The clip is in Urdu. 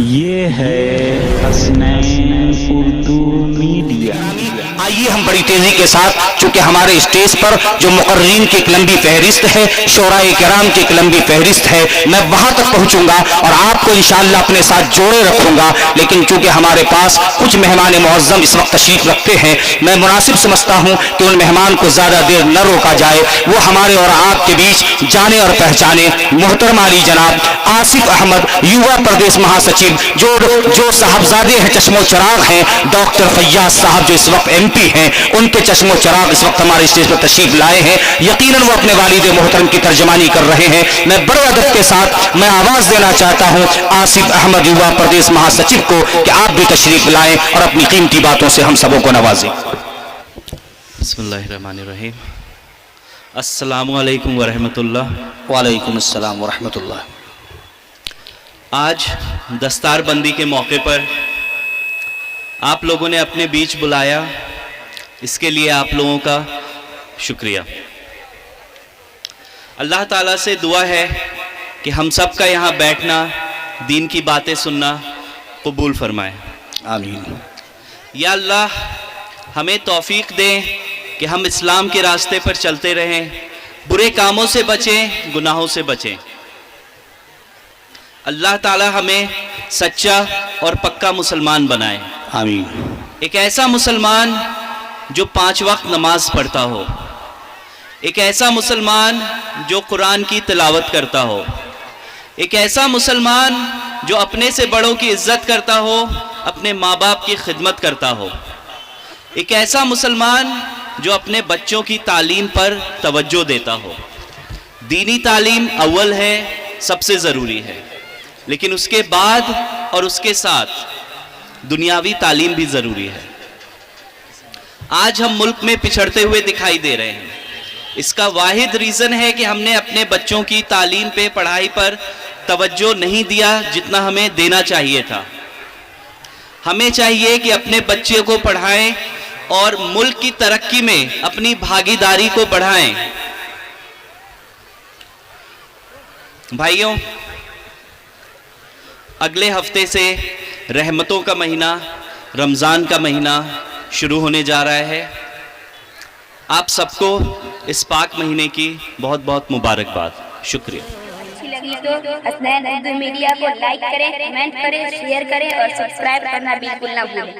یہ ہے حسنین اردو میڈیا۔ آئیے ہم بڑی تیزی کے ساتھ، چونکہ ہمارے اسٹیج پر جو مقررین کی ایک لمبی فہرست ہے، شعراء کرام کی ایک لمبی فہرست ہے، میں وہاں تک پہنچوں گا اور آپ کو انشاءاللہ اپنے ساتھ جوڑے رکھوں گا، لیکن چونکہ ہمارے پاس کچھ مہمان معظم اس وقت تشریف رکھتے ہیں، میں مناسب سمجھتا ہوں کہ ان مہمان کو زیادہ دیر نہ روکا جائے، وہ ہمارے اور آپ کے بیچ جانے اور پہچانے محترم علی جناب آصف احمد یووا پردیش مہاسچیو جو صاحبزادے ہیں، چشم و چراغ ہیں، ڈاکٹر فیاض صاحب جو اس وقت ایم پی ہیں، ان کے چشم و چراغ اس وقت ہمارے اسٹیج پر تشریف لائے ہیں۔ یقیناً وہ اپنے والد محترم کی ترجمانی کر رہے ہیں۔ میں بڑے ادب کے ساتھ میں آواز دینا چاہتا ہوں آصف احمد یووا پردیش مہاسچیو کو کہ آپ بھی تشریف لائیں اور اپنی قیمتی باتوں سے ہم سبوں کو نوازیں۔ بسم اللہ الرحمن الرحیم۔ السلام علیکم ورحمۃ اللہ۔ وعلیکم السلام ورحمۃ اللہ۔ آج دستار بندی کے موقع پر آپ لوگوں نے اپنے بیچ بلایا، اس کے لیے آپ لوگوں کا شکریہ۔ اللہ تعالیٰ سے دعا ہے کہ ہم سب کا یہاں بیٹھنا، دین کی باتیں سننا قبول فرمائے، آمین۔ یا اللہ ہمیں توفیق دیں کہ ہم اسلام کے راستے پر چلتے رہیں، برے کاموں سے بچیں، گناہوں سے بچیں۔ اللہ تعالی ہمیں سچا اور پکا مسلمان بنائے، آمین۔ ایک ایسا مسلمان جو 5 وقت نماز پڑھتا ہو، ایک ایسا مسلمان جو قرآن کی تلاوت کرتا ہو، ایک ایسا مسلمان جو اپنے سے بڑوں کی عزت کرتا ہو، اپنے ماں باپ کی خدمت کرتا ہو، ایک ایسا مسلمان جو اپنے بچوں کی تعلیم پر توجہ دیتا ہو۔ دینی تعلیم اول ہے، سب سے ضروری ہے، لیکن اس کے بعد اور اس کے ساتھ دنیاوی تعلیم بھی ضروری ہے۔ آج ہم ملک میں پچھڑتے ہوئے دکھائی دے رہے ہیں، اس کا واحد ریزن ہے کہ ہم نے اپنے بچوں کی تعلیم پہ، پڑھائی پر توجہ نہیں دیا جتنا ہمیں دینا چاہیے تھا۔ ہمیں چاہیے کہ اپنے بچے کو پڑھائیں اور ملک کی ترقی میں اپنی بھاگیداری کو بڑھائیں۔ بھائیوں، اگلے ہفتے سے رحمتوں کا مہینہ، رمضان کا مہینہ شروع ہونے جا رہا ہے۔ آپ سب کو اس پاک مہینے کی بہت بہت مبارکباد۔ شکریہ۔ اچھی لگی تو حسنین اردو میڈیا کو لائک کریں، کمنٹ کریں، شیئر کریں اور سبسکرائب کرنا بالکل نہ بھولیں۔